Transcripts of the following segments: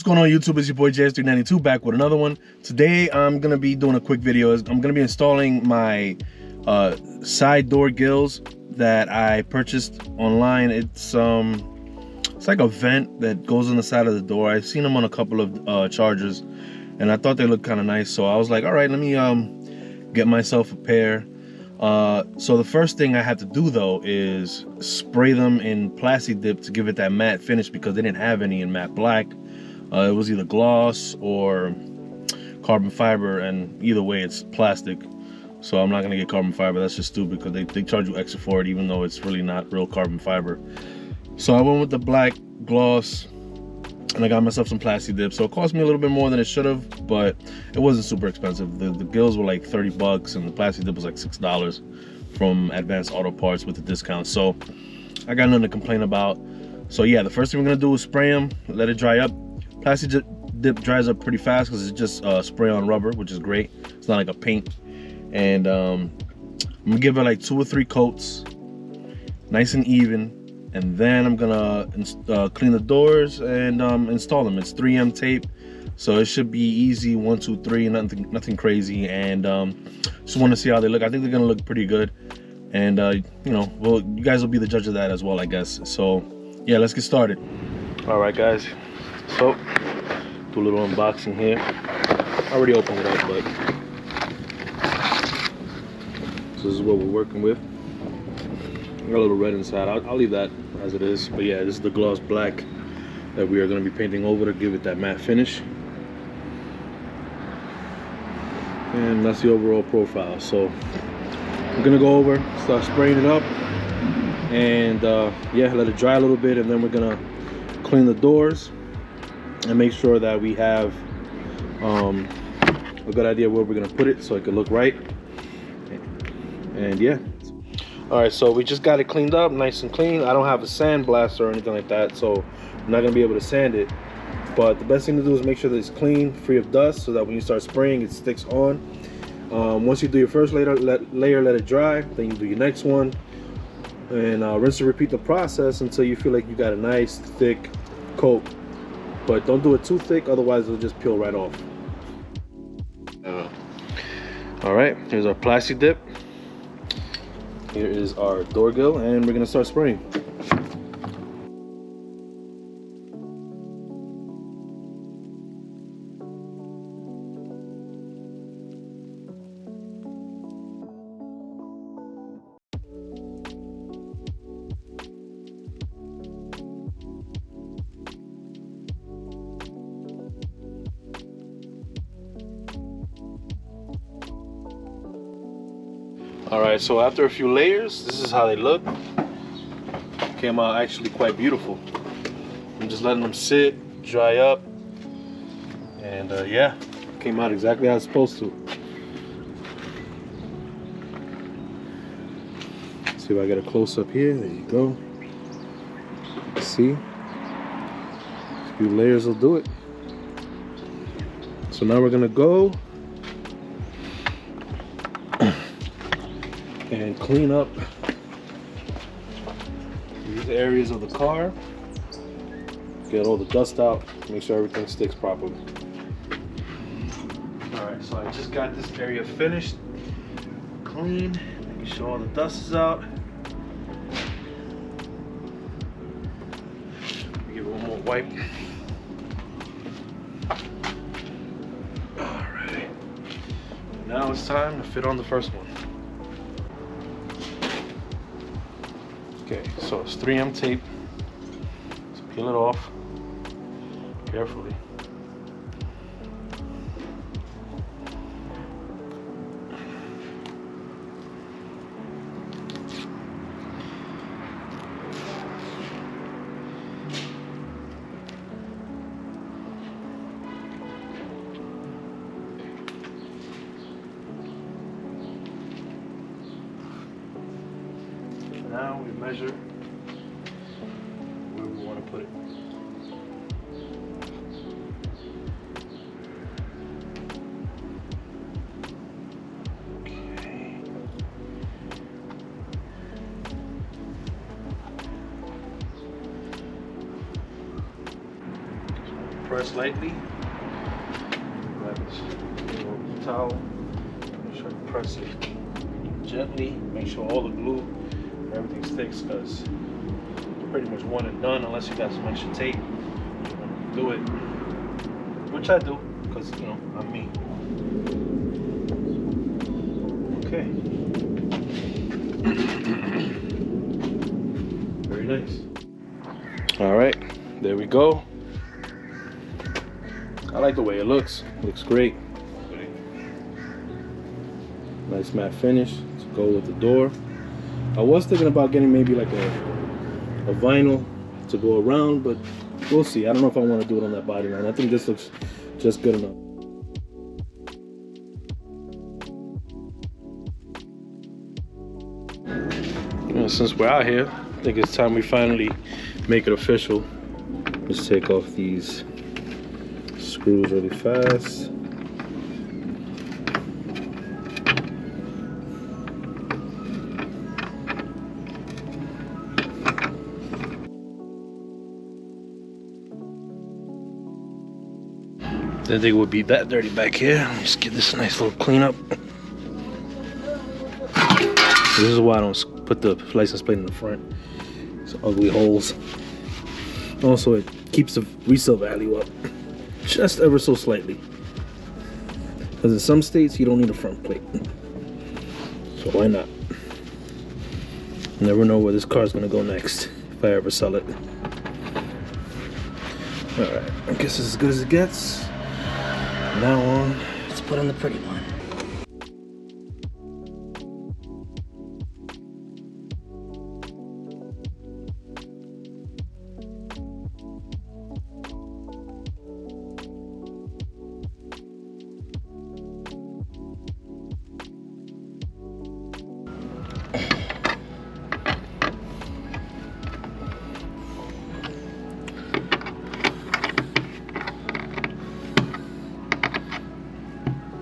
What's going on YouTube? It's your boy JS392 back with another one. Today I'm gonna be doing a quick video. I'm gonna be installing my side door gills that I purchased online. It's like a vent that goes on the side of the door. I've seen them on a couple of chargers and I thought they looked kind of nice, so I was like, all right, let me get myself a pair. So the first thing I had to do though is spray them in plastidip to give it that matte finish, because they didn't have any in matte black. It was either gloss or carbon fiber, and either way it's plastic. So I'm not gonna get carbon fiber. That's just stupid, because they charge you extra for it even though it's really not real carbon fiber. So I went with the black gloss and I got myself some plastidip. So it cost me a little bit more than it should have, but it wasn't super expensive. The gills were like 30 bucks and the plastidip was like $6 from Advanced Auto Parts with the discount. So I got nothing to complain about. So yeah, the first thing we're gonna do is spray them, let it dry up. Plastidip dries up pretty fast because it's just spray on rubber, which is great. It's not like a paint. And I'm gonna give it like 2 or 3 coats, nice and even. And then I'm gonna clean the doors and install them. It's 3M tape, so it should be easy. 1, 2, 3, nothing crazy. And just want to see how they look. I think they're gonna look pretty good. And you know, well, you guys will be the judge of that as well, I guess. So yeah, let's get started. All right, guys. So do a little unboxing here. I already opened it up, but so this is what we're working with. Got a little red inside. I'll leave that as it is. But yeah, this is the gloss black that we are going to be painting over to give it that matte finish. And that's the overall profile. So we're going to go over, start spraying it up, and yeah, let it dry a little bit, and then we're going to clean the doors and make sure that we have a good idea where we're going to put it so it can look right. And yeah. All right, so we just got it cleaned up, nice and clean. I don't have a sand blaster or anything like that, so I'm not gonna be able to sand it. But the best thing to do is make sure that it's clean, free of dust, so that when you start spraying, it sticks on. Once you do your first layer, let it dry. Then you do your next one, and rinse and repeat the process until you feel like you got a nice thick coat. But don't do it too thick, otherwise it'll just peel right off. All right, here's our plastidip. Here is our door gill, and we're gonna start spraying. Alright, so after a few layers, this is how they look. Came out actually quite beautiful. I'm just letting them sit, dry up, and yeah, came out exactly how it's supposed to. Let's see if I get a close up here. There you go. See? A few layers will do it. So now we're gonna go and clean up these areas of the car, get all the dust out, make sure everything sticks properly. Alright, so I just got this area finished, clean, making sure all the dust is out. Give it one more wipe. Alright, now it's time to fit on the first one. Okay, so it's 3M tape. So peel it off carefully. Now we measure where we want to put it. Okay. press lightly. Grab this little towel. Make sure you press it gently. Make sure all the glue and everything sticks, because pretty much one and done unless you got some extra tape. You're gonna do it, which I do, because you know I'm me. Okay. Very nice. All right, there we go. I like the way it looks. Looks great. Nice matte finish to go with the door. I was thinking about getting maybe like a vinyl to go around, but we'll see. I don't know if I want to do it on that body line. I think this looks just good enough. Since we're out here, I think it's time we finally make it official. Let's take off these screws really fast. Didn't think it would be that dirty back here. Let me just give this a nice little cleanup. This is why I don't put the license plate in the front. It's ugly holes. Also, it keeps the resale value up just ever so slightly. Because in some states, you don't need a front plate. So why not? You never know where this car's gonna go next if I ever sell it. Alright, I guess it's as good as it gets. Now on, let's put on the pretty one.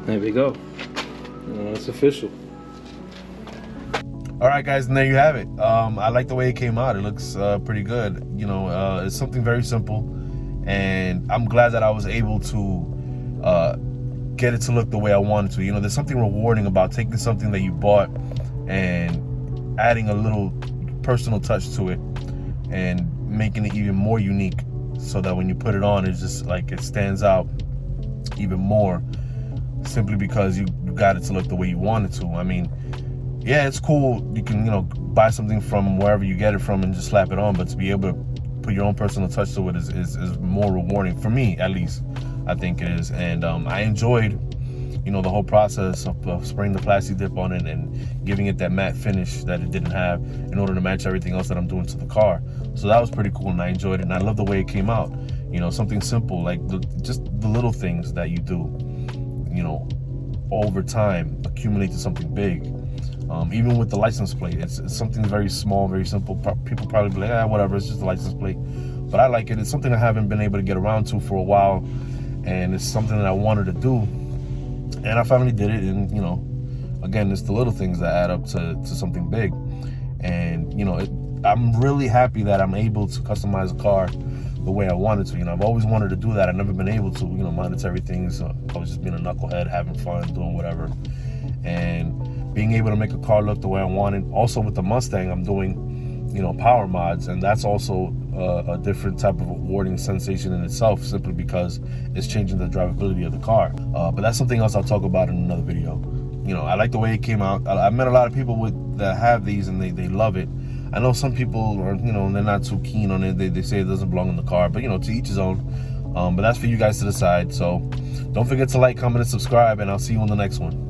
There we go. It's official. All right, guys, and there you have it. I like the way it came out. It looks pretty good. You know, it's something very simple, and I'm glad that I was able to get it to look the way I wanted to. You know, there's something rewarding about taking something that you bought and adding a little personal touch to it and making it even more unique, so that when you put it on, it's just like it stands out even more, simply because you got it to look the way you want it to. I mean, yeah, it's cool. You can, you know, buy something from wherever you get it from and just slap it on, but to be able to put your own personal touch to it is more rewarding, for me at least. I think it is. And I enjoyed, you know, the whole process of spraying the plastidip on it and giving it that matte finish that it didn't have in order to match everything else that I'm doing to the car. So that was pretty cool, and I enjoyed it, and I love the way it came out. You know, something simple, like just the little things that you do, you know, over time accumulate to something big. Even with the license plate, it's something very small, very simple. People probably be like, whatever, it's just a license plate. But I like it. It's something I haven't been able to get around to for a while, and it's something that I wanted to do, and I finally did it. And you know, again, it's the little things that add up to something big. And you know, I'm really happy that I'm able to customize a car the way I wanted to. You know, I've always wanted to do that. I've never been able to. You know, monetary things. I was just being a knucklehead, having fun, doing whatever. And being able to make a car look the way I wanted. Also with the Mustang, I'm doing, you know, power mods, and that's also a different type of rewarding sensation in itself, simply because it's changing the drivability of the car. But that's something else I'll talk about in another video. You know, I like the way it came out. I met a lot of people that have these, and they love it. I know some people are, you know, they're not too keen on it. They say it doesn't belong in the car, but you know, to each his own. But that's for you guys to decide. So don't forget to like, comment, and subscribe, and I'll see you on the next one.